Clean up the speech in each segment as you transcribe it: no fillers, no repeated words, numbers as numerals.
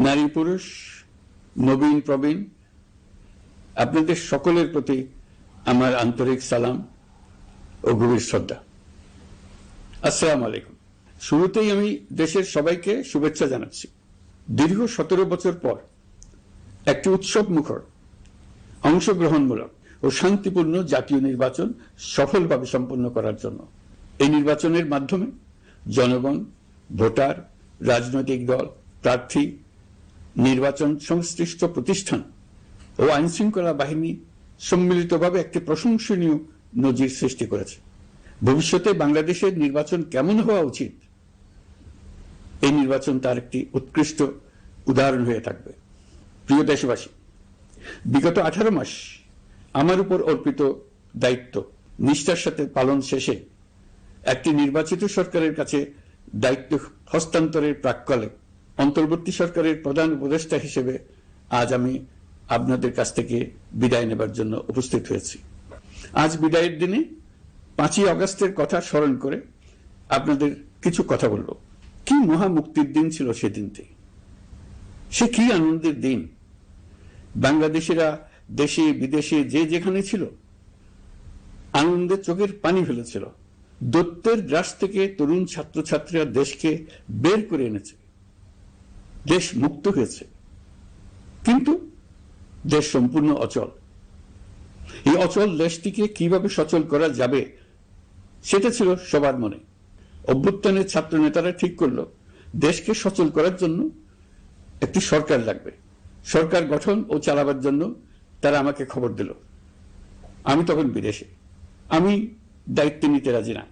নারী পুরুষ, নবীন প্রবীণ, আপনাদের সকলের প্রতি আমার আন্তরিক সালাম ও গভীর শ্রদ্ধা। আসসালামু আলাইকুম। শুরুতেই আমি দেশের সবাইকে শুভেচ্ছা জানাচ্ছি। দীর্ঘ 17 বছর পর একটি উৎসব মুখর, অংশগ্রহণমূলক ও শান্তিপূর্ণ জাতীয় নির্বাচন সফলভাবে সম্পন্ন করার জন্য এই নির্বাচনের মাধ্যমে জনগণ, ভোটার, রাজনৈতিক দল, প্রার্থী, নির্বাচন সংশ্লিষ্ট প্রতিষ্ঠান ও আইনশৃঙ্খলা বাহিনী সম্মিলিতভাবে একটি প্রশংসনীয় নজির সৃষ্টি করেছে। ভবিষ্যতে বাংলাদেশের নির্বাচন কেমন হওয়া উচিত, এই নির্বাচন তার একটি উৎকৃষ্ট উদাহরণ হয়ে থাকবে। প্রিয় দেশবাসী, বিগত 18 মাস আমার উপর অর্পিত দায়িত্ব নিষ্ঠার সাথে পালন শেষে একটি নির্বাচিত সরকারের কাছে দায়িত্ব হস্তান্তরের প্রাক্কালে অন্তর্বর্তী সরকারের প্রধান উপদেষ্টা হিসেবে আজ আমি আপনাদের কাছ থেকে বিদায় নেবার জন্য উপস্থিত হয়েছি। আজ বিদায়ের দিনে 5ই আগস্টের কথা স্মরণ করে আপনাদের কিছু কথা বলবো। কি মহা মুক্তির দিন ছিল সেদিনটি, সে কি আনন্দের দিন। বাংলাদেশিরা দেশে বিদেশে যে যেখানে ছিল আনন্দে চোখের পানি ফেলেছিল। দৈত্যের গ্রাস থেকে তরুণ ছাত্রছাত্রীরা দেশকে বের করে এনেছে, দেশ মুক্ত হয়েছে। কিন্তু দেশ সম্পূর্ণ অচল। এই অচল দেশটিকে কিভাবে সচল করা যাবে সেটা ছিল সবার মনে। অভ্যুত্থানের ছাত্র নেতারা ঠিক করলো দেশকে সচল করার জন্য একটি সরকার লাগবে। সরকার গঠন ও চালাবার জন্য তারা আমাকে খবর দিল। আমি তখন বিদেশে, আমি দায়িত্ব নিতে রাজি না।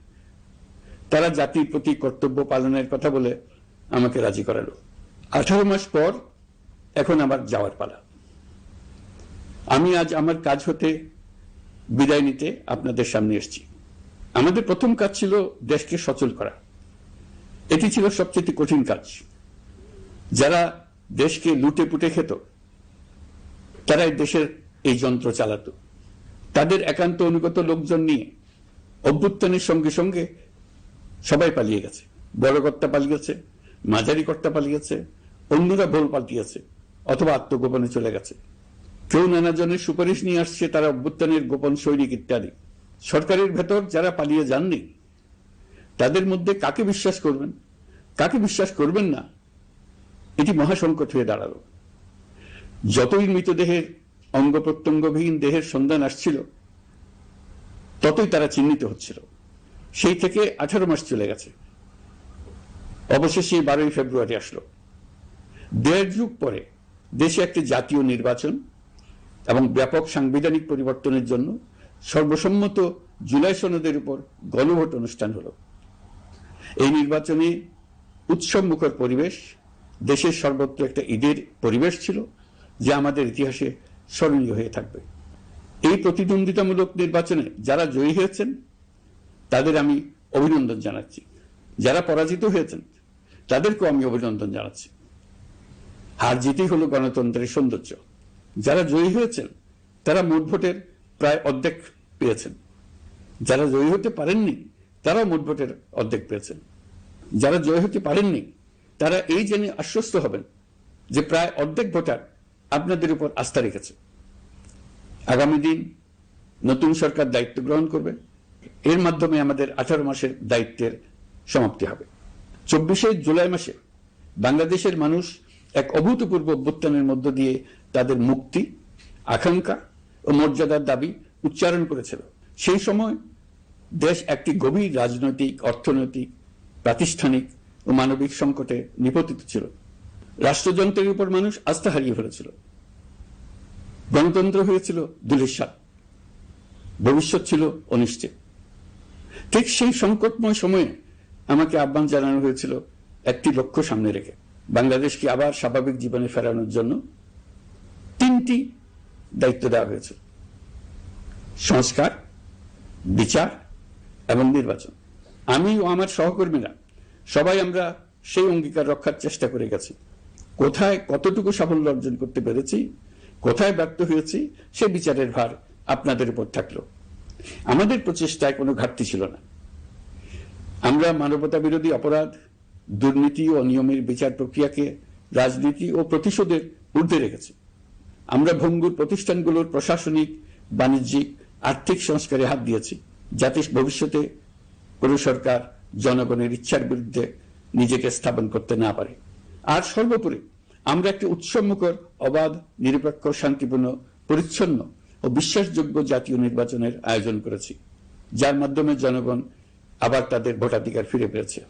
তারা জাতির প্রতি কর্তব্য পালনের কথা বলে আমাকে রাজি করালো। 18 মাস পর এখন আমার যাওয়ার পালা। আমি আজ আমার কাজ হতে বিদায় নিতে আপনাদের সামনে এসেছি। আমাদের প্রথম কাজ ছিল দেশকে সচল করা। এটি ছিল সবচেয়ে কঠিন কাজ। যারা দেশকে লুটে পুটে খেত তারাই দেশের এই যন্ত্র চালাতো। তাদের একান্ত অনুগত লোকজন নিয়ে অভ্যুত্থানের সঙ্গে সঙ্গে সবাই পালিয়ে গেছে। বড় কর্তা পালিয়েছে, মাঝারি কর্তা পালিয়েছে, অন্যরা ভোল পাল্টিয়েছে অথবা আত্মগোপনে চলে গেছে। কেউ নানা জনের সুপারিশ নিয়ে আসছে, তারা অভ্যুত্থানের গোপন সৈনিক ইত্যাদি। সরকারের ভেতর যারা পালিয়ে যাননি তাদের মধ্যে কাকে বিশ্বাস করবেন, কাকে বিশ্বাস করবেন না, এটি মহাসংকট হয়ে দাঁড়ালো। যতই মৃতদেহের অঙ্গ প্রত্যঙ্গবিহীন দেহের সন্ধান আসছিল ততই তারা চিহ্নিত হচ্ছিল। সেই থেকে 18 মাস চলে গেছে। অবশেষে 12ই ফেব্রুয়ারি আসলো। 1.5 যুগ পরে দেশে একটি জাতীয় নির্বাচন এবং ব্যাপক সাংবিধানিক পরিবর্তনের জন্য সর্বসম্মত জুলাই সনদের উপর গণভোট অনুষ্ঠান হলো। এই নির্বাচনে উৎসব মুখর পরিবেশ, দেশের সর্বত্র একটা ঈদের পরিবেশ ছিল যা আমাদের ইতিহাসে স্মরণীয় হয়ে থাকবে। এই প্রতিদ্বন্দ্বিতামূলক নির্বাচনে যারা জয়ী হয়েছেন তাদের আমি অভিনন্দন জানাচ্ছি। যারা পরাজিত হয়েছেন তাদেরকেও আমি অভিনন্দন জানাচ্ছি। হার জিতই হলো গণতন্ত্রের সৌন্দর্য। যারা জয়ী হয়েছেন তারা মোট ভোটের প্রায় অর্ধেক পেয়েছেন। যারা জয়ী হতে পারেননি তারাও মোট ভোটের অর্ধেক পেয়েছেন। যারা জয়ী হতে পারেননি তারা এই জেনে আশ্বস্ত হবেন যে প্রায় অর্ধেক ভোটার আপনাদের উপর আস্থা রেখেছে। আগামী দিন নতুন সরকার দায়িত্ব গ্রহণ করবে। এর মাধ্যমে আমাদের 18 মাসের দায়িত্বের সমাপ্তি হবে। 24শে জুলাই মাসে বাংলাদেশের মানুষ এক অভূতপূর্ব অভ্যুত্থানের মধ্য দিয়ে তাদের মুক্তি, আকাঙ্ক্ষা ও মর্যাদার দাবি উচ্চারণ করেছিল। সেই সময় দেশ একটি গভীর রাজনৈতিক, অর্থনৈতিক, প্রাতিষ্ঠানিক ও মানবিক সংকটে নিপতিত ছিল। রাষ্ট্রযন্ত্রের উপর মানুষ আস্থা হারিয়ে ফেলেছিল। গণতন্ত্র হয়েছিল ধূলিসাৎ, ভবিষ্যৎ ছিল অনিশ্চিত। ঠিক সেই সংকটময় সময়ে আমাকে আহ্বান জানানো হয়েছিল একটি লক্ষ্য সামনে রেখে বাংলাদেশকে আবার স্বাভাবিক জীবনে ফেরানোর জন্য 3টি দায়িত্ব দেওয়া হয়েছিল: সংস্কার, বিচার এবং নির্বাচন। আমি ও আমার সহকর্মীরা সবাই আমরা সেই অঙ্গীকার রক্ষার চেষ্টা করে গেছি। কোথায় কতটুকু সাফল্য অর্জন করতে পেরেছি, কোথায় ব্যর্থ হয়েছি, সে বিচারের ভার আপনাদের উপর থাকলো। আমাদের প্রচেষ্টায় কোনো ঘাটতি ছিল না। আমরা মানবতা বিরোধী অপরাধ, দুর্নীতি ও অনিয়মের বিচার প্রক্রিয়াকে রাজনীতি ও প্রতিশোধের ঊর্ধ্বে রেখেছে। আমরা ভঙ্গুর প্রতিষ্ঠানগুলোর প্রশাসনিক, বাণিজ্যিক, আর্থিক সংস্কারে হাত দিয়েছি, যাতে ভবিষ্যতে কোনো সরকার জনগণের ইচ্ছার বিরুদ্ধে নিজেকে স্থাপন করতে না পারে। আর সর্বোপরি আমরা একটি উৎসবমুখর, অবাধ, নিরপেক্ষ, শান্তিপূর্ণ, পরিচ্ছন্ন ও বিশ্বাসযোগ্য জাতীয় নির্বাচনের আয়োজন করেছি, যার মাধ্যমে জনগণ আবার তাদের ভোটাধিকার ফিরে পেয়েছে।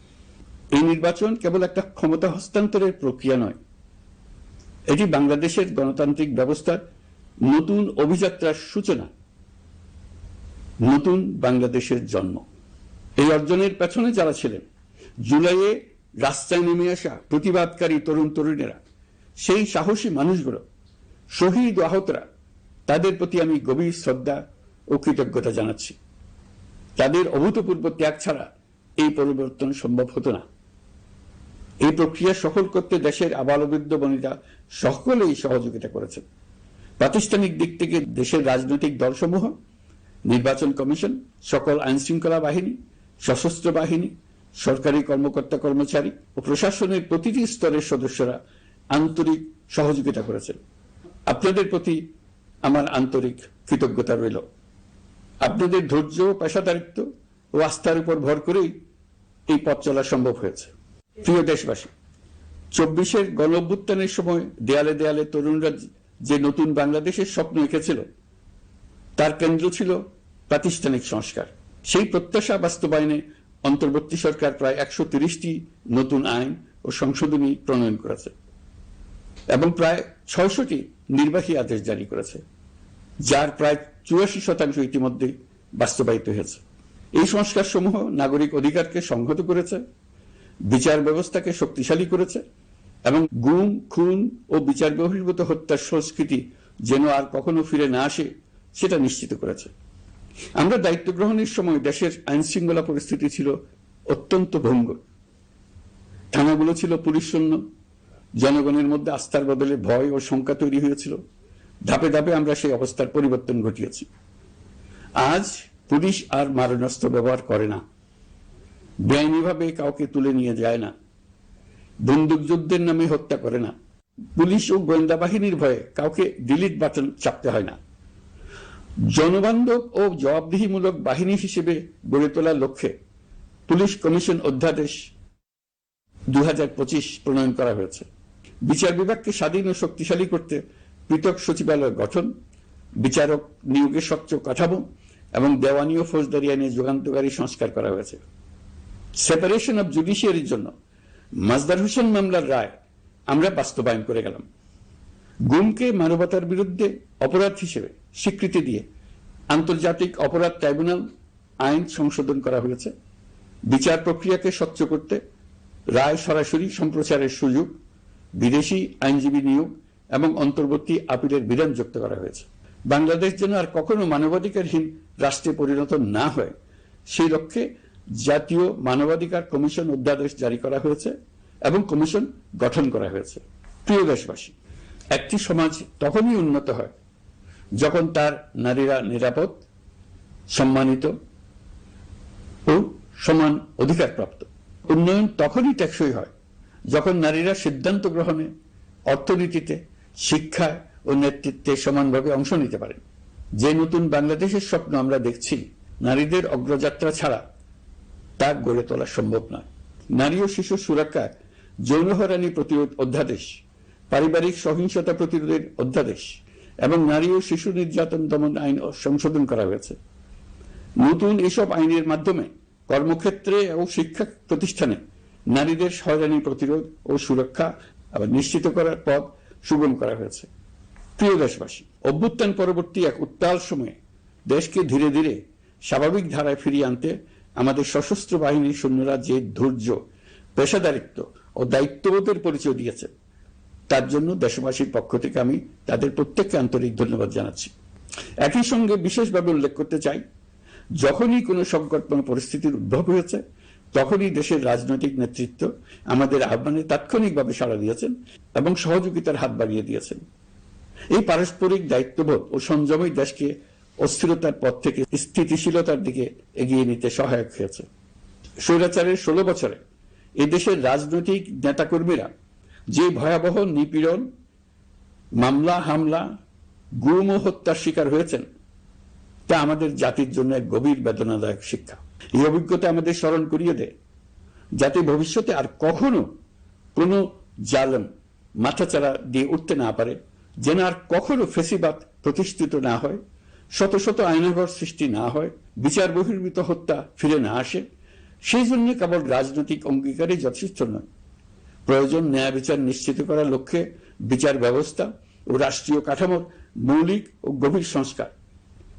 এই নির্বাচন কেবল একটা ক্ষমতা হস্তান্তরের প্রক্রিয়া নয়, এটি বাংলাদেশের গণতান্ত্রিক ব্যবস্থার নতুন অভিযাত্রার সূচনা, নতুন বাংলাদেশের জন্ম। এই অর্জনের পেছনে যারা ছিলেন, জুলাইয়ে রাস্তায় নেমে আসা প্রতিবাদকারী তরুণ তরুণীরা, সেই সাহসী মানুষগুলো, শহীদ ও আহতরা, তাদের প্রতি আমি গভীর শ্রদ্ধা ও কৃতজ্ঞতা জানাচ্ছি। তাদের অভূতপূর্ব ত্যাগ ছাড়া এই পরিবর্তন সম্ভব হতো না। এই প্রক্রিয়া সফল করতে দেশের আবালবৃদ্ধ বনিতা সকলেই সহযোগিতা করেছেন। প্রাতিষ্ঠানিক দিক থেকে দেশের রাজনৈতিক দলসমূহ, নির্বাচন কমিশন, সকল আইনশৃঙ্খলা বাহিনী, সশস্ত্র বাহিনী, সরকারি কর্মকর্তা কর্মচারী ও প্রশাসনের প্রতিটি স্তরের সদস্যরা আন্তরিক সহযোগিতা করেছেন। আপনাদের প্রতি আমার আন্তরিক কৃতজ্ঞতা রইল। আপনাদের ধৈর্য, পেশাদারিত্ব ও আস্থার উপর ভর করেই এই পথ চলা সম্ভব হয়েছে। প্রিয় দেশবাসী, 24-এর গণঅভ্যুত্থানের সময় দেয়ালে দেয়ালে তরুণরা যে নতুন বাংলাদেশের স্বপ্ন এঁকেছিল, তার কেন্দ্র ছিল প্রাতিষ্ঠানিক সংস্কার। সেই প্রত্যাশা বাস্তবায়নে অন্তর্বর্তী সরকার প্রায় 130টি নতুন আইন ও সংশোধনী প্রণয়ন করেছে এবং প্রায় 600টি নির্বাহী আদেশ জারি করেছে, যার প্রায় 84% ইতিমধ্যে বাস্তবায়িত হয়েছে। এই সংস্কার সমূহ নাগরিক অধিকারকে সংহত করেছে, বিচার ব্যবস্থাকে শক্তিশালী করেছে এবং গুম, খুন ও বিচার বহির্ভূত হত্যার সংস্কৃতি যেন আর কখনো ফিরে না আসে সেটা নিশ্চিত করেছে। আমরা দায়িত্ব গ্রহণের সময় দেশের আইন শৃঙ্খলা পরিস্থিতি ছিল অত্যন্ত ভঙ্গুর। থানাগুলো ছিল পুলিশ শূন্য, জনগণের মধ্যে আস্থার বদলে ভয় ও শঙ্কা তৈরি হয়েছিল। ধাপে ধাপে আমরা সেই অবস্থার পরিবর্তন ঘটিয়েছি। আজ পুলিশ আর মারণাস্ত্র ব্যবহার করে না, বেআইনিভাবে কাউকে তুলে নিয়ে যায় না, বন্দুক যুদ্ধের নামে হত্যা করে না, পুলিশ ও গোয়েন্দা বাহিনীর ভয়ে কাউকে ডিলিট বাটন চাপতে হয় না। জনবান্ধব ও জবাবদিহিমূলক বাহিনী হিসেবে গড়ে তোলার লক্ষ্যে পুলিশ কমিশন অধ্যাদেশ 2025 প্রণয়ন করা হয়েছে। বিচার বিভাগকে স্বাধীন ও শক্তিশালী করতে পৃথক সচিবালয় গঠন, বিচারক নিয়োগের স্বচ্ছ কাঠামো এবং দেওয়ানি ও ফৌজদারি আইনে যুগান্তকারী সংস্কার করা হয়েছে। সেপারেশন অব জুডিশিয়ারির জন্য মাজদার হোসেন মামলার রায় আমরা বাস্তবায়ন করে গেলাম। গুমকে মানবতার বিরুদ্ধে অপরাধ হিসেবে স্বীকৃতি দিয়ে আন্তর্জাতিক অপরাধ ট্রাইব্যুনাল আইন সংশোধন করা হয়েছে। বিচার প্রক্রিয়াকে স্বচ্ছ করতে রায় সরাসরি সম্প্রচারের সুযোগ, বিদেশি আইনজীবী নিয়োগ এবং অন্তর্বর্তী আপিলের বিধান যুক্ত করা হয়েছে। বাংলাদেশ যেন আর কখনো মানবাধিকারহীন রাষ্ট্রে পরিণত না হয় সেই লক্ষ্যে জাতীয় মানবাধিকার কমিশন অধ্যাদেশ জারি করা হয়েছে এবং কমিশন গঠন করা হয়েছে। প্রিয় দেশবাসী, একটি সমাজ তখনই উন্নত হয় যখন তার নারীরা নিরাপদ, সম্মানিত ও সমান অধিকার প্রাপ্ত। উন্নয়ন তখনই টেকসই হয় যখন নারীরা সিদ্ধান্ত গ্রহণে, অর্থনীতিতে, শিক্ষায় ও নেতৃত্বে সমানভাবে অংশ নিতে পারেন। যে নতুন বাংলাদেশের স্বপ্ন আমরা দেখছি, নারীদের অগ্রযাত্রা ছাড়া তা গড়ে তোলা সম্ভব নয়। নারী ও শিশু সুরক্ষা, যৌন হয়রানি প্রতিরোধ অধ্যাদেশ, পারিবারিক সহিংসতা প্রতিরোধের অধ্যাদেশ এবং নারী ও শিশু নির্যাতন দমন আইন সংশোধন করা হয়েছে। নতুন এসব আইনের মাধ্যমে কর্মক্ষেত্রে ও শিক্ষা প্রতিষ্ঠানে নারীদের হয়রানি প্রতিরোধ ও সুরক্ষা আবার নিশ্চিত করার পথ সুগম করা হয়েছে। প্রিয় দেশবাসী, অভ্যুত্থান পরবর্তী এক উত্তাল সময়ে দেশকে ধীরে ধীরে স্বাভাবিক ধারায় ফিরিয়ে আনতে আমাদের সশস্ত্র বাহিনীর সৈন্যরা যে ধৈর্য, পেশাদারিত্ব ও দায়িত্ববোধের পরিচয় দিয়েছে, তার জন্য দেশবাসীর পক্ষ থেকে আমি তাদের প্রত্যেককে আন্তরিক ধন্যবাদ জানাচ্ছি। একই সঙ্গে বিশেষভাবে উল্লেখ করতে চাই, যখনই কোনো সংকটময় পরিস্থিতির উদ্ভব হয়েছে, তখনই দেশের রাজনৈতিক নেতৃত্ব আমাদের আহ্বানে তাৎক্ষণিকভাবে সাড়া দিয়েছেন এবং সহযোগিতার হাত বাড়িয়ে দিয়েছেন। এই পারস্পরিক দায়িত্ববোধ ও সংযমই দেশকে অস্থিরতার পথ থেকে স্থিতিশীলতার দিকে এগিয়ে নিতে সহায়ক হয়েছে। স্বৈরাচারের 16 বছরে এদেশের রাজনৈতিক নেতাকর্মীরা যে ভয়াবহ নিপীড়ন, মামলা, হামলা, গুম ও হত্যার শিকার হয়েছেন তা আমাদের জাতির জন্য এক গভীর বেদনাদায়ক শিক্ষা। এই অভিজ্ঞতা আমাদের স্মরণ করিয়ে দেয় যাতে ভবিষ্যতে আর কখনো কোনো জালেম মাথাচাড়া দিয়ে উঠতে না পারে, যেন আর কখনো ফেসিবাদ প্রতিষ্ঠিত না হয়, শত শত আয়নাঘর সৃষ্টি না হয়, বিচার বহির্ভূত হত্যা ফিরে না আসে। সেই জন্য কেবল রাজনৈতিক অঙ্গীকারই যথেষ্ট নয়, প্রয়োজন ন্যায় বিচার নিশ্চিত করার লক্ষ্যে বিচার ব্যবস্থা ও রাষ্ট্রীয় কাঠামোর মৌলিক ও গভীর সংস্কার।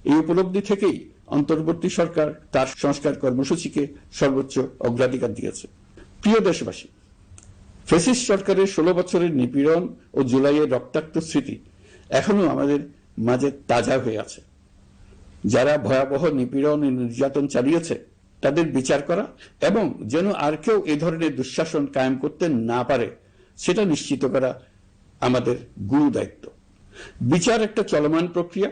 এই উপলব্ধি থেকেই অন্তর্বর্তী সরকার তার সংস্কার কর্মসূচিকে সর্বোচ্চ অগ্রাধিকার দিয়েছে। প্রিয় দেশবাসী, ফ্যাসিস্ট সরকারের 16 বছরের নিপীড়ন ও জুলাইয়ের রক্তাক্ত স্মৃতি এখনো আমাদের মাঝে তাজা হয়ে আছে। যারা ভয়াবহ নিপীড়ন ও নির্যাতন চালিয়েছে তাদের বিচার করা এবং যেন আর কেউ এ ধরনের দুঃশাসন কায়েম করতে না পারে সেটা নিশ্চিত করা আমাদের গুরু দায়িত্ব। বিচার একটা চলমান প্রক্রিয়া।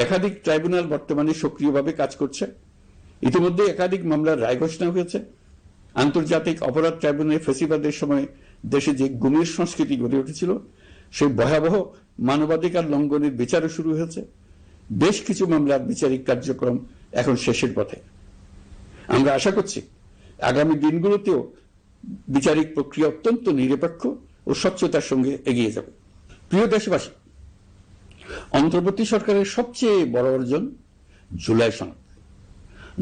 একাধিক ট্রাইব্যুনাল বর্তমানে সক্রিয়ভাবে কাজ করছে। ইতিমধ্যে একাধিক মামলার রায় ঘোষণা হয়েছে। আন্তর্জাতিক অপরাধ ট্রাইব্যুনালে ফেসিবাদের সময় দেশে যে গুমের সংস্কৃতি গড়ে উঠেছিল সেই ভয়াবহ মানবাধিকার লঙ্ঘনের বিচারও শুরু হয়েছে। বেশ কিছু মামলার বিচারিক কার্যক্রম এখন শেষের পথে। আমরা আশা করছি আগামী দিনগুলোতেও বিচারিক প্রক্রিয়া অত্যন্ত নিরপেক্ষ ও স্বচ্ছতার সঙ্গে এগিয়ে যাবে। প্রিয় দেশবাসী, অন্তর্বর্তী সরকারের সবচেয়ে বড় অর্জন জুলাই সনদ,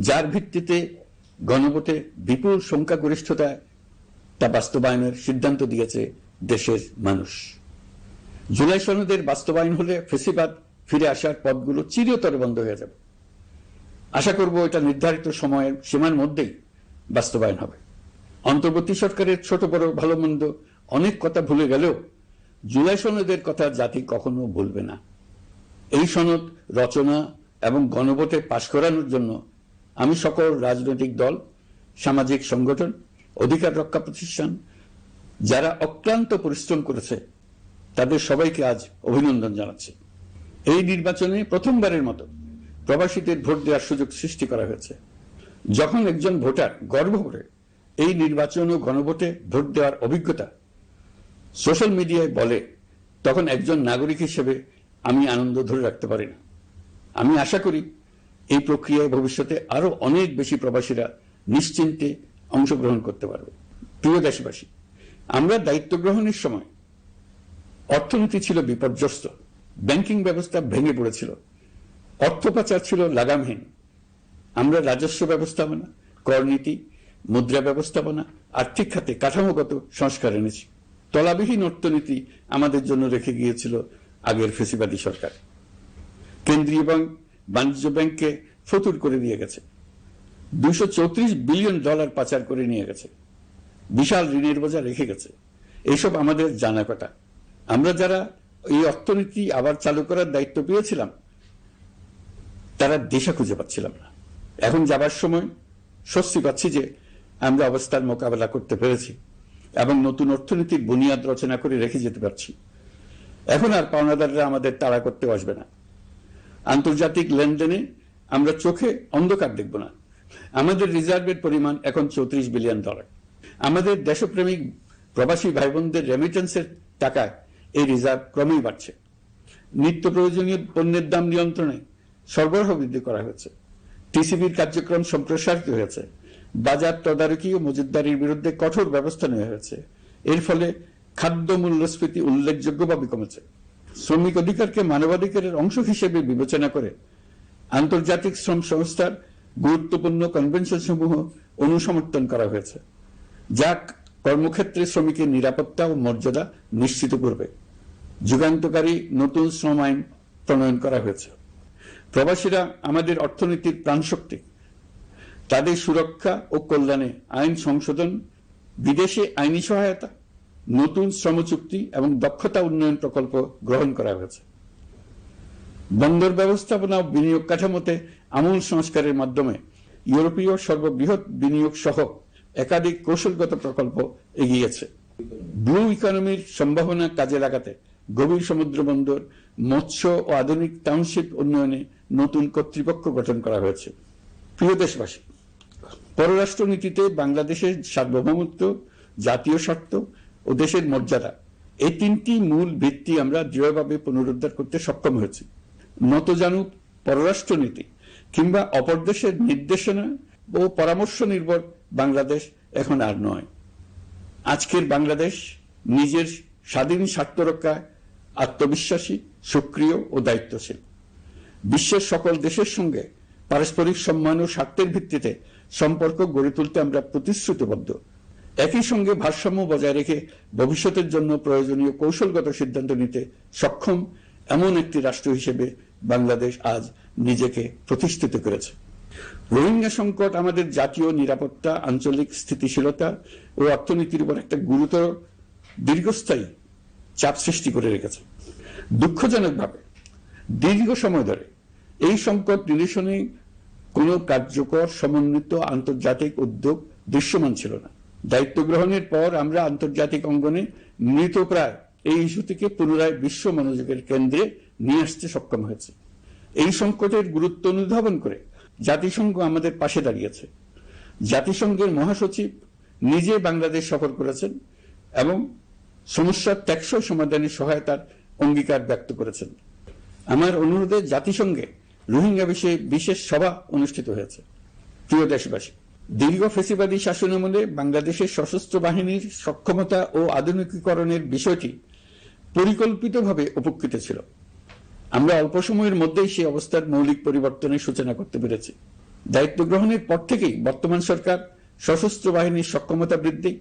যার ভিত্তিতে গণভোটে বিপুল সংখ্যাগরিষ্ঠতায় তা বাস্তবায়নের সিদ্ধান্ত দিয়েছে দেশের মানুষ। জুলাই সনদের বাস্তবায়ন হলে ফেসিবাদ ফিরে আসার পথগুলো চিরতরে বন্ধ হয়ে যাবে। আশা করব এটা নির্ধারিত সময়ের সীমার মধ্যেই বাস্তবায়ন হবে। অন্তর্বর্তী সরকারের ছোট বড় ভালো মন্দ অনেক কথা ভুলে গেলেও জুলাই সনদের কথা জাতি কখনো ভুলবে না। এই সনদ রচনা এবং গণভোটে পাশ করানোর জন্য আমি সকল রাজনৈতিক দল, সামাজিক সংগঠন, অধিকার রক্ষা প্রতিষ্ঠান যারা অক্লান্ত পরিশ্রম করেছে তাদের সবাইকে আজ অভিনন্দন জানাচ্ছি। এই নির্বাচনে প্রথমবারের মতো প্রবাসীদের ভোট দেওয়ার সুযোগ সৃষ্টি করা হয়েছে। যখন একজন ভোটার গর্ব করে এই নির্বাচন ও গণভোটে ভোট দেওয়ার অভিজ্ঞতা সোশ্যাল মিডিয়ায় বলে, তখন একজন নাগরিক হিসেবে আমি আনন্দ ধরে রাখতে পারি না। আমি আশা করি এই প্রক্রিয়ায় ভবিষ্যতে আরো অনেক বেশি প্রবাসীরা নিশ্চিন্তে অংশগ্রহণ করতে পারবে। প্রিয় দেশবাসী, আমরা দায়িত্ব গ্রহণের সময় অর্থনীতি ছিল বিপর্যস্ত, ব্যাংকিং ব্যবস্থা ভেঙে পড়েছিল, অর্থ পাচার ছিল লাগামহীন। আমরা রাজস্ব ব্যবস্থাপনা, করনীতি, মুদ্রা ব্যবস্থাপনা, আর্থিক খাতে কাঠামোগত সংস্কার এনেছি। তলাবিহীন অর্থনীতি আমাদের জন্য রেখে গিয়েছিল আগের ফেসিবাদী সরকার। কেন্দ্রীয় ব্যাংক বাণিজ্য ব্যাংককে ফতুর করে দিয়ে গেছে, $234 বিলিয়ন পাচার করে নিয়ে গেছে, বিশাল ঋণের বোঝা রেখে গেছে। এইসব আমাদের জানা কথা। আমরা যারা এই অর্থনীতি আবার চালু করার দায়িত্ব পেয়েছিলাম তারা দিশা খুঁজে পাচ্ছিলাম না। এখন যাবার সময় স্বস্তি পাচ্ছি যে আমরা অবস্থার মোকাবেলা করতে পেরেছি এবং নতুন অর্থনীতির বুনিয়াদ রচনা করে রেখে যেতে পারছি। এখন আর পাওনাদাররা আমাদের তাড়া করতে আসবে না। আন্তর্জাতিক লেনদেনে আমরা চোখে অন্ধকার দেখব না। আমাদের রিজার্ভের পরিমাণ এখন $34 বিলিয়ন। আমাদের দেশপ্রেমিক প্রবাসী ভাই বোনদের রেমিটেন্সের টাকায় এই রিজার্ভ ক্রমেই বাড়ছে। নিত্য প্রয়োজনীয় পণ্যের দাম নিয়ন্ত্রণে সরবরাহ বৃদ্ধি করা হয়েছে। টিসিবির কার্যক্রম সম্প্রসারিত হয়েছে। বাজার তদারকি ও মজুতদারির বিরুদ্ধে কঠোর ব্যবস্থা নেওয়া হয়েছে। এর ফলে খাদ্য মূল্যস্ফীতি উল্লেখযোগ্যভাবে কমেছে। শ্রমিক অধিকারকে মানবাধিকারের অংশ হিসেবে বিবেচনা করে আন্তর্জাতিক শ্রম সংস্থার গুরুত্বপূর্ণ কনভেনশন সমূহ অনুসমর্থন করা হয়েছে, যা কর্মক্ষেত্রে শ্রমিকের নিরাপত্তা ও মর্যাদা নিশ্চিত করবে। যুগান্তকারী নতুন শ্রম আইন প্রণয়ন করা হয়েছে। প্রবাসীরা আমাদের অর্থনীতির প্রাণশক্তি। তাদের সুরক্ষা ও কল্যাণে আইন সংশোধন, বিদেশে আইনি সহায়তা, নতুন শ্রম চুক্তি এবং দক্ষতা উন্নয়ন প্রকল্প গ্রহণ করা হয়েছে। বন্দর ব্যবস্থাপনা ও বিনিয়োগ কাঠামোতে আমূল সংস্কারের মাধ্যমে ইউরোপীয় সর্ববৃহৎ বিনিয়োগ সহ একাধিক কৌশলগত প্রকল্প এগিয়েছে। ব্লু ইকোনমির সম্ভাবনা কাজে লাগাতে গভীর সমুদ্র বন্দর, মৎস্য ও আধুনিক টাউনশিপ উন্নয়নে নতুন কর্তৃপক্ষ গঠন করা হয়েছে। প্রিয় দেশবাসী, পররাষ্ট্র নীতিতে বাংলাদেশের সার্বভৌমত্ব, জাতীয় স্বার্থ ও ও দেশের মর্যাদা, এই তিনটি মূল ভিত্তি আমরা দৃঢ়ভাবে পুনরুদ্ধার করতে সক্ষম হয়েছি। নতজানু পররাষ্ট্রনীতি কিংবা অপর দেশের নির্দেশনা ও পরামর্শ নির্ভর বাংলাদেশ এখন আর নয়। আজকের বাংলাদেশ নিজের স্বাধীন স্বার্থ রক্ষায় আত্মবিশ্বাসী, সক্রিয় ও দায়িত্বশীল। বিশ্বের সকল দেশের সঙ্গে পারস্পরিক সম্মান ও স্বার্থের ভিত্তিতে সম্পর্ক গড়ে তুলতে আমরা প্রতিশ্রুতিবদ্ধ। একই সঙ্গে ভারসাম্য বজায় রেখে ভবিষ্যতের জন্য প্রয়োজনীয় কৌশলগত সিদ্ধান্ত নিতে সক্ষম এমন একটি রাষ্ট্র হিসেবে বাংলাদেশ আজ নিজেকে প্রতিষ্ঠিত করেছে। রোহিঙ্গা সংকট আমাদের জাতীয় নিরাপত্তা, আঞ্চলিক স্থিতিশীলতা ও অর্থনীতির উপর একটা গুরুতর দীর্ঘস্থায়ী চাপ সৃষ্টি করে রেখেছে। দুঃখজনকভাবে দীর্ঘ সময় ধরে এই সংকট নিরসনে কোনো কার্যকর সমন্বিত আন্তর্জাতিক উদ্যোগ দৃশ্যমান ছিল না। দায়িত্ব গ্রহণের পর আমরা আন্তর্জাতিক অঙ্গনে মৃতপ্রায় এই ইস্যুটিকে পুনরায় বিশ্ব মনোযোগের কেন্দ্রে নিয়ে আসতে সক্ষম হয়েছে। এই সংকটের গুরুত্ব অনুধাবন করে জাতিসংঘ আমাদের পাশে দাঁড়িয়েছে। জাতিসংঘের মহাসচিব নিজে বাংলাদেশ সফর করেছেন এবং সমস্যার টেকসই সমাধানে সহায়তার অঙ্গীকার ব্যক্ত করেছেন। আমার অনুরোধে জাতিসংঘে রোহিঙ্গা বিষয়ে বিশেষ সভা অনুষ্ঠিত হয়েছে। প্রিয় দেশবাসী, দীর্ঘ ফ্যাসিবাদী শাসনামলে বাংলাদেশের সশস্ত্র বাহিনীর সক্ষমতা ও আধুনিকীকরণের বিষয়টি পরিকল্পিতভাবে উপেক্ষিত ছিল। আমরা অল্প সময়ের মধ্যেই সেই অবস্থার মৌলিক পরিবর্তনের সূচনা করতে পেরেছি। দায়িত্ব গ্রহণের পর থেকেই বর্তমান সরকার সশস্ত্র বাহিনীর সক্ষমতা বৃদ্ধি,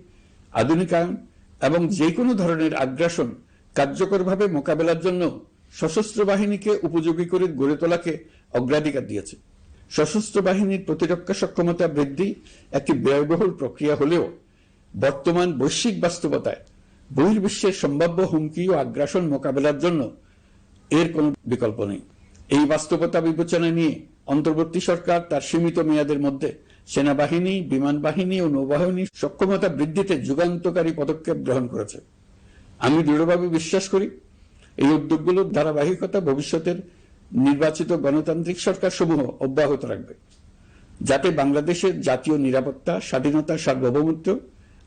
আধুনিকায়ন এবং যে কোনো ধরনের আগ্রাসন কার্যকরভাবে মোকাবেলার জন্য সশস্ত্র বাহিনীকে উপযোগী করে গড়ে তোলাকে অগ্রাধিকার দিয়েছে। সশস্ত্র বাহিনীর প্রতিরক্ষা সক্ষমতা বৃদ্ধি একটি ব্যয়বহুল প্রক্রিয়া হলেও বর্তমান বৈশ্বিক বাস্তবতায় বহির্বিশ্বের সম্ভাব্য হুমকি ও আগ্রাসন মোকাবেলার জন্য এর কোনো বিকল্প নেই। এই বাস্তবতা বিবেচনা নিয়ে অন্তর্বর্তী সরকার তার সীমিত মেয়াদের মধ্যে সেনাবাহিনী, বিমান বাহিনী ও নৌবাহিনীর সক্ষমতা বৃদ্ধিতে যুগান্তকারী পদক্ষেপ গ্রহণ করেছে। আমি দৃঢ়ভাবে বিশ্বাস করি এই উদ্যোগগুলোর ধারাবাহিকতা ভবিষ্যতের নির্বাচিত গণতান্ত্রিক সরকার সমূহ অব্যাহত রাখবে, যাতে বাংলাদেশের জাতীয় নিরাপত্তা, স্বাধীনতা, সার্বভৌমত্ব,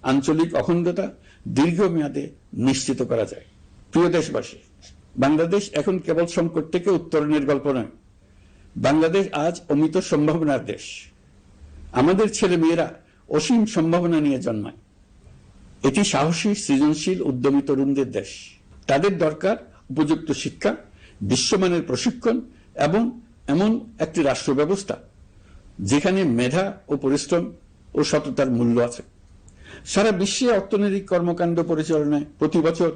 আঞ্চলিক অখণ্ডতা দীর্ঘমেয়াদে নিশ্চিত করা যায়। প্রিয় দেশবাসী, বাংলাদেশ এখন কেবল সংকট থেকে উত্তরণের গল্প নয়। বাংলাদেশ আজ অমিত সম্ভাবনার দেশ। আমাদের ছেলে মেয়েরা অসীম সম্ভাবনা নিয়ে জন্মায়। এটি সাহসী, সৃজনশীল, উদ্যমী তরুণদের দেশ। তাদের দরকার উপযুক্ত শিক্ষা, বিশ্বমানের প্রশিক্ষণ এবং এমন একটি রাষ্ট্র ব্যবস্থা যেখানে মেধা ও পরিশ্রম ও সততার মূল্য আছে। সারা বিশ্বে অর্থনৈতিক কর্মকাণ্ড পরিচালনায় প্রতি বছর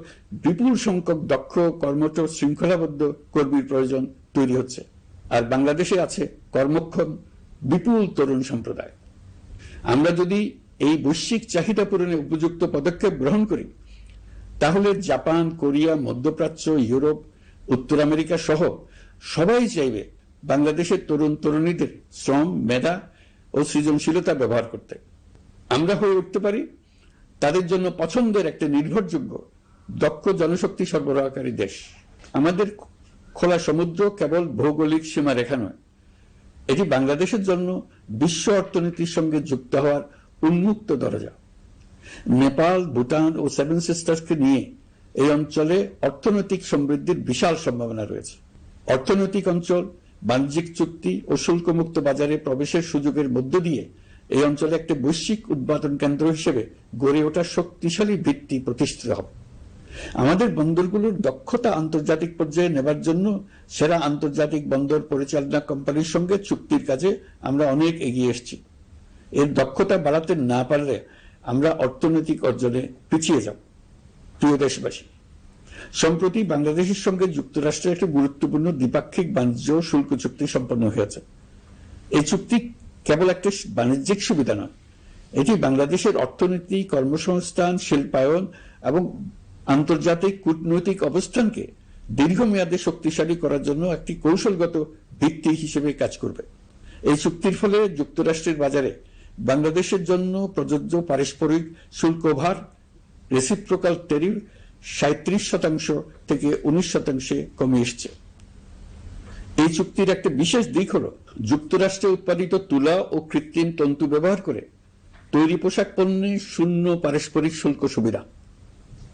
বিপুল সংখ্যক দক্ষ, কর্মঠ, শৃঙ্খলাবদ্ধ কর্মীর প্রয়োজন তৈরি হচ্ছে, আর বাংলাদেশে আছে কর্মক্ষম বিপুল তরুণ সম্প্রদায়। আমরা যদি এই বৈশ্বিক চাহিদা পূরণে উপযুক্ত পদক্ষেপ গ্রহণ করি, তাহলে জাপান, কোরিয়া, মধ্যপ্রাচ্য, ইউরোপ, উত্তর আমেরিকা সহ সবাই চাইবে বাংলাদেশের তরুণ তরুণীদের শ্রম, মেধা ও সৃজনশীলতা ব্যবহার করতে। আমরা হয়ে উঠতে পারি তাদের জন্য পছন্দের একটা নির্ভরযোগ্য, দক্ষ জনশক্তি সরবরাহকারী দেশ। আমাদের খোলা সমুদ্র কেবল ভৌগোলিক সীমারেখা নয়, এটি বাংলাদেশের জন্য বিশ্ব অর্থনীতির সঙ্গে যুক্ত হওয়ার উন্মুক্ত দরজা। নেপাল, ভুটান ও সেভেন সিস্টার্সকে নিয়ে এই অঞ্চলে অর্থনৈতিক সমৃদ্ধির বিশাল সম্ভাবনা রয়েছে। অর্থনৈতিক অঞ্চল, বাণিজ্যিক চুক্তি ও শুল্কমুক্ত বাজারে প্রবেশের সুযোগের মধ্য দিয়ে এই অঞ্চলে একটি বৈশ্বিক উৎপাদন কেন্দ্র হিসেবে গড়ে ওঠার শক্তিশালী ভিত্তি প্রতিষ্ঠিত হবে। আমাদের বন্দরগুলোর দক্ষতা আন্তর্জাতিক পর্যায়ে নেবার জন্য সেরা আন্তর্জাতিক বন্দর পরিচালনা কোম্পানির সঙ্গে চুক্তির কাজে আমরা অনেক এগিয়ে এসেছি। এর দক্ষতা বাড়াতে না পারলে আমরা অর্থনৈতিক অর্জনে পিছিয়ে যাব। প্রিয় দেশবাসী, সম্প্রতি বাংলাদেশের সঙ্গে যুক্তরাষ্ট্রের একটি গুরুত্বপূর্ণ দ্বিপাক্ষিক বাণিজ্য ও শুল্ক চুক্তি সম্পন্ন হয়েছে। এই চুক্তি কেবল একটি বাণিজ্যিক সুবিধা নয়, এটি বাংলাদেশের অর্থনীতি, কর্মসংস্থান, শিল্পায়ন এবং আন্তর্জাতিক কূটনৈতিক অবস্থানকে দীর্ঘমেয়াদে শক্তিশালী করার জন্য একটি কৌশলগত ভিত্তি হিসেবে কাজ করবে। এই চুক্তির ফলে যুক্তরাষ্ট্রের বাজারে বাংলাদেশের জন্য প্রযোজ্য পারস্পরিক শুল্কভার রেসিপ্রোকাল ট্যারিফ 37% থেকে 19% কমে এসছে। এই চুক্তির একটা বিশেষ দিক হল যুক্তরাষ্ট্রে উৎপাদিত তুলা ও কৃত্রিম তন্তু ব্যবহার করে তৈরি পোশাক পণ্যে শূন্য পারস্পরিক শুল্ক সুবিধা।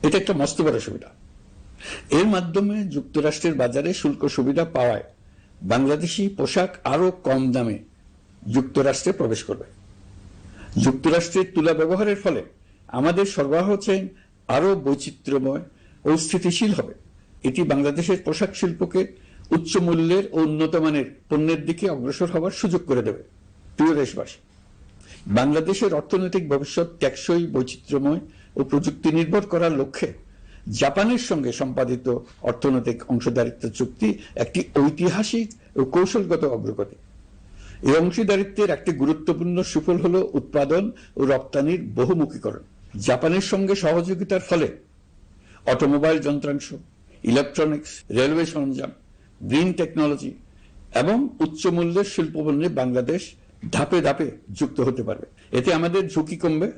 এটা একটা মস্ত বড় সুবিধা। এর মাধ্যমে যুক্তরাষ্ট্রের বাজারে শুল্ক সুবিধা পাওয়ায় বাংলাদেশি পোশাক আরো কম দামে যুক্তরাষ্ট্রে প্রবেশ করবে। যুক্তরাষ্ট্রের তুলা ব্যবহারের ফলে আমাদের সরবরাহ চেইন আরো বৈচিত্র্যময় ও স্থিতিশীল হবে। এটি বাংলাদেশের পোশাক শিল্পকে উচ্চ মূল্যের ও উন্নত মানের পণ্যের দিকে অগ্রসর হওয়ার সুযোগ করে দেবে। প্রিয় দেশবাসী, বাংলাদেশের অর্থনৈতিক ভবিষ্যৎ টেকসই, বৈচিত্র্যময় ও প্রযুক্তি নির্ভর করার লক্ষ্যে জাপানের সঙ্গে সম্পাদিত অর্থনৈতিক অংশীদারিত্ব চুক্তি একটি ঐতিহাসিক ও কৌশলগত অগ্রগতি। এই অংশীদারিত্বের একটি গুরুত্বপূর্ণ সুফল হল উৎপাদন ও রপ্তানির বহুমুখীকরণ। জাপানের সঙ্গে সহযোগিতার ফলে অটোমোবাইল যন্ত্রাংশ, ইলেকট্রনিক্স, রেলওয়ে সরঞ্জাম, গ্রিন টেকনোলজি এবং উচ্চ মূল্যের শিল্পপণ্যে বাংলাদেশ ধাপে ধাপে যুক্ত হতে পারবে। এতে আমাদের ঝুঁকি কমবে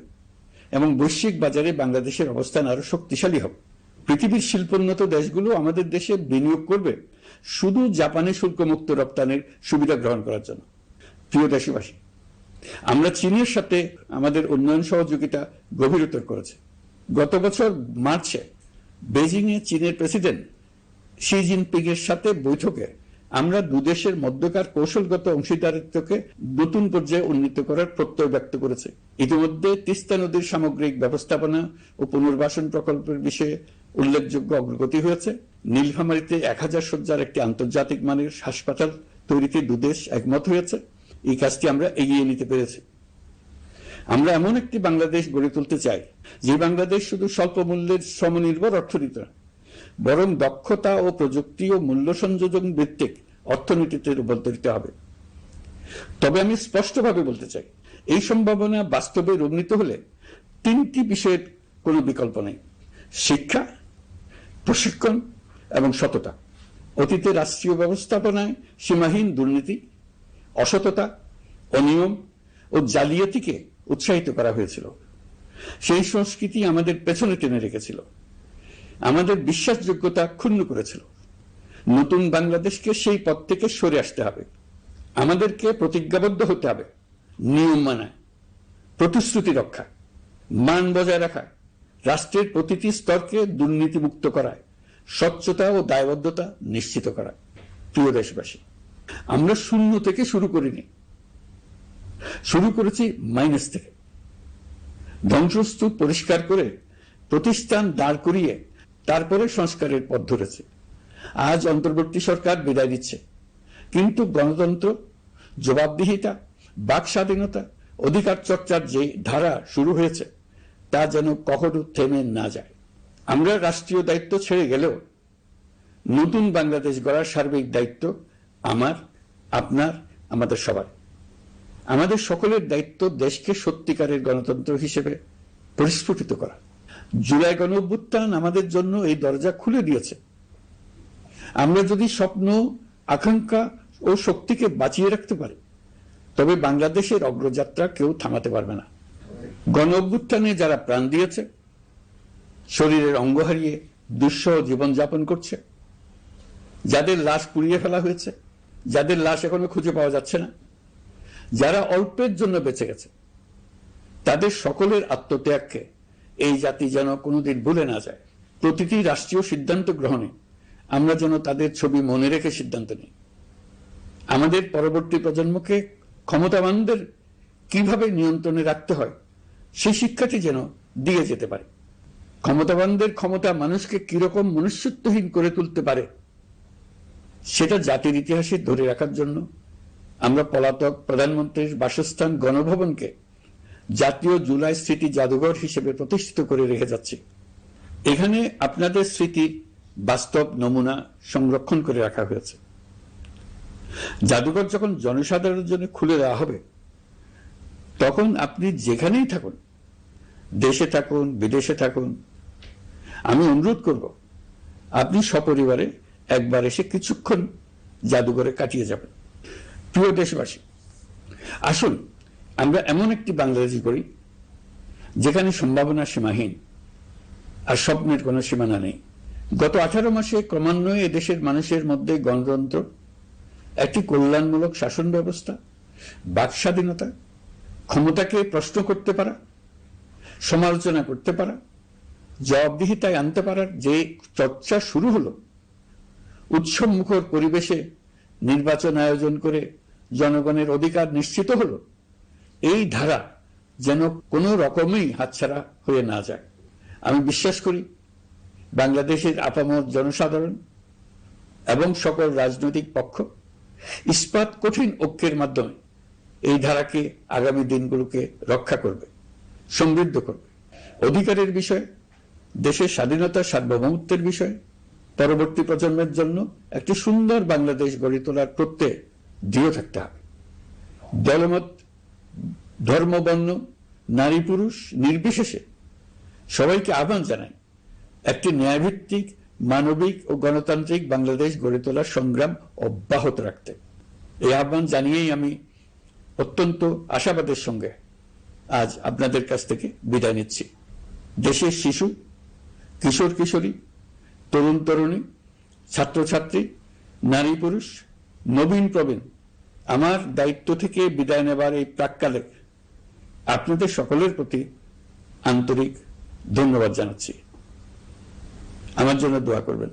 এবং বৈশ্বিক বাজারে বাংলাদেশের অবস্থান আরো শক্তিশালী হবে। পৃথিবীর শিল্পোন্নত দেশগুলো আমাদের দেশে বিনিয়োগ করবে শুধু জাপানে শুল্কমুক্ত রপ্তানির সুবিধা গ্রহণ করার জন্য। প্রিয় দেশবাসী, আমরা চীনের সাথে আমাদের উন্নয়ন সহযোগিতা গভীরতর করেছি। গত বছর মার্চে বেজিং এ চীনের প্রেসিডেন্ট শি জিনপিং এর সাথে বৈঠকে আমরা দুদেশের মধ্যকার কৌশলগত অংশীদারিত্বকে নতুন পর্যায়ে উন্নীত করার প্রত্যয় ব্যক্ত করেছে। ইতিমধ্যে তিস্তা নদীর সামগ্রিক ব্যবস্থাপনা ও পুনর্বাসন প্রকল্পের বিষয়ে উল্লেখযোগ্য অগ্রগতি হয়েছে। নীলফামারীতে 1000 শয্যার একটি আন্তর্জাতিক মানের হাসপাতাল তৈরিতে দুদেশ একমত হয়েছে। এই কাজটি আমরা এগিয়ে নিতে পেরেছি। আমরা এমন একটি বাংলাদেশ গড়ে তুলতে চাই যে বাংলাদেশ শুধু স্বল্প মূল্যের শ্রমনির্ভর অর্থনীতি নয়, বরং দক্ষতা ও প্রযুক্তি ও মূল্য সংযোজন ভিত্তিক অর্থনীতিতে রূপান্তরিত হবে। তবে আমি স্পষ্টভাবে বলতে চাই, এই সম্ভাবনা বাস্তবে রূপান্তরিত হলে 3টি বিষয়ের কোনো বিকল্প নেই: শিক্ষা, প্রশিক্ষণ এবং সততা। অতীতে রাষ্ট্রীয় ব্যবস্থাপনায় সীমাহীন দুর্নীতি, অসততা, অনিয়ম ও জালিয়াতিকে উৎসাহিত করা হয়েছিল। সেই সংস্কৃতি আমাদের পেছনে টেনে রেখেছিল, আমাদের বিশ্বাসযোগ্যতা ক্ষুণ্ণ করেছিল। নতুন বাংলাদেশকে সেই পথ থেকে সরে আসতে হবে। আমাদেরকে প্রতিজ্ঞাবদ্ধ হতে হবে নিয়ম মানা, প্রতিশ্রুতি রক্ষা, মান বজায় রাখা, রাষ্ট্রের প্রতিটি স্তরকে দুর্নীতিমুক্ত করা, স্বচ্ছতা ও দায়বদ্ধতা নিশ্চিত করা। প্রিয় দেশবাসী, আমরা শূন্য থেকে শুরু করিনি, শুরু করেছি মাইনাস থেকে। ধ্বংসস্তূপ পরিষ্কার করে প্রতিষ্ঠান দাঁড় করিয়ে তারপরে সংস্কারের পথ ধরেছে। আজ অন্তর্বর্তী সরকার বিদায় দিচ্ছে, কিন্তু গণতন্ত্র, জবাবদিহিতা, বাক স্বাধীনতা, অধিকার চর্চার যে ধারা শুরু হয়েছে তা যেন কখনো থেমে না যায়। আমরা রাষ্ট্রীয় দায়িত্ব ছেড়ে গেলেও নতুন বাংলাদেশ গড়ার সার্বিক দায়িত্ব আমার, আপনার, আমাদের সবার। আমাদের সকলের দায়িত্ব দেশকে সত্যিকারের গণতন্ত্র হিসেবে পরিস্ফুটিত করা। জুলাই গণঅভ্যুত্থান আমাদের জন্য এই দরজা খুলে দিয়েছে। আমরা যদি স্বপ্ন, আকাঙ্ক্ষা ও শক্তিকে বাঁচিয়ে রাখতে পারি, তবে বাংলাদেশের অগ্রযাত্রা কেউ থামাতে পারবে না। গণঅভ্যুত্থানে যারা প্রাণ দিয়েছে, শরীরের অঙ্গ হারিয়ে দুঃসহ জীবনযাপন করছে, যাদের লাশ পুড়িয়ে ফেলা হয়েছে, যাদের লাশ এখনো খুঁজে পাওয়া যাচ্ছে না, যারা অল্পের জন্য বেঁচে গেছে, তাদের সকলের আত্মত্যাগকে এই জাতি যেন কোনোদিন ভুলে না যায়। প্রতিটি রাষ্ট্রীয় সিদ্ধান্ত গ্রহণে আমরা যেন তাদের ছবি মনে রেখে সিদ্ধান্ত নিই। আমাদের পরবর্তী প্রজন্মকে ক্ষমতাবানদের কিভাবে নিয়ন্ত্রণে রাখতে হয় সেই শিক্ষাটি যেন দিয়ে যেতে পারে। ক্ষমতাবানদের ক্ষমতা মানুষকে কিরকম মনুষ্যত্বহীন করে তুলতে পারে সেটা জাতির ইতিহাসে ধরে রাখার জন্য আমরা পলাতক প্রধানমন্ত্রীর বাসস্থান গণভবনকে জাতীয় জুলাই স্মৃতি জাদুঘর হিসেবে প্রতিষ্ঠিত করে রেখে যাচ্ছি। এখানে আপনাদের স্মৃতির বাস্তব নমুনা সংরক্ষণ করে রাখা হয়েছে। জাদুঘর যখন জনসাধারণের জন্য খুলে দেওয়া হবে, তখন আপনি যেখানেই থাকুন, দেশে থাকুন, বিদেশে থাকুন, আমি অনুরোধ করব আপনি সপরিবারে একবার এসে কিছুক্ষণ জাদুঘরে কাটিয়ে যাবেন। প্রিয় দেশবাসী, আসুন আমরা এমন একটি বাংলাদেশ করি যেখানে সম্ভাবনা সীমাহীন আর স্বপ্নের কোনো সীমানা নেই। গত 18 মাসে ক্রমান্বয়ে এদেশের মানুষের মধ্যে গণতন্ত্র, একটি কল্যাণমূলক শাসন ব্যবস্থা, বাক স্বাধীনতা, ক্ষমতাকে প্রশ্ন করতে পারা, সমালোচনা করতে পারা, জবাবদিহিতায় আনতে পারার যে চর্চা শুরু হলো, উৎসবমুখর পরিবেশে নির্বাচন আয়োজন করে জনগণের অধিকার নিশ্চিত হলো, এই ধারা যেন কোনো রকমেই হাতছাড়া হয়ে না যায়। আমি বিশ্বাস করি বাংলাদেশের আপামর জনসাধারণ এবং সকল রাজনৈতিক পক্ষ ইস্পাত কঠিন ঐক্যের মাধ্যমে এই ধারাকে আগামী দিনগুলোকে রক্ষা করবে, সমৃদ্ধ করবে। অধিকারের বিষয়, দেশের স্বাধীনতা সার্বভৌমত্বের বিষয়, পরবর্তী প্রজন্মের জন্য একটি সুন্দর বাংলাদেশ গড়ে তোলার প্রত্যয়ে দৃঢ় থাকতে হবে। দলমত, ধর্ম, বর্ণ, নারী পুরুষ নির্বিশেষে সবাইকে আহ্বান জানাই একটি ন্যায়ভিত্তিক, মানবিক ও গণতান্ত্রিক বাংলাদেশ গড়ে তোলার সংগ্রাম অব্যাহত রাখতে। এই আহ্বান জানিয়েই আমি অত্যন্ত আশাবাদের সঙ্গে আজ আপনাদের কাছ থেকে বিদায় নিচ্ছি। দেশের শিশু, কিশোর কিশোরী, তরুণ তরুণী, ছাত্রছাত্রী, নারী পুরুষ, নবীন প্রবীণ, আমার দায়িত্ব থেকে বিদায় নেবার এই প্রাক্কালে আপনাদের সকলের প্রতি আন্তরিক ধন্যবাদ জানাচ্ছি। আমার জন্য দোয়া করবেন।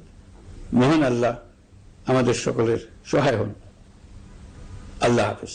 মহান আল্লাহ আমাদের সকলের সহায় হন। আল্লাহ হাফেজ।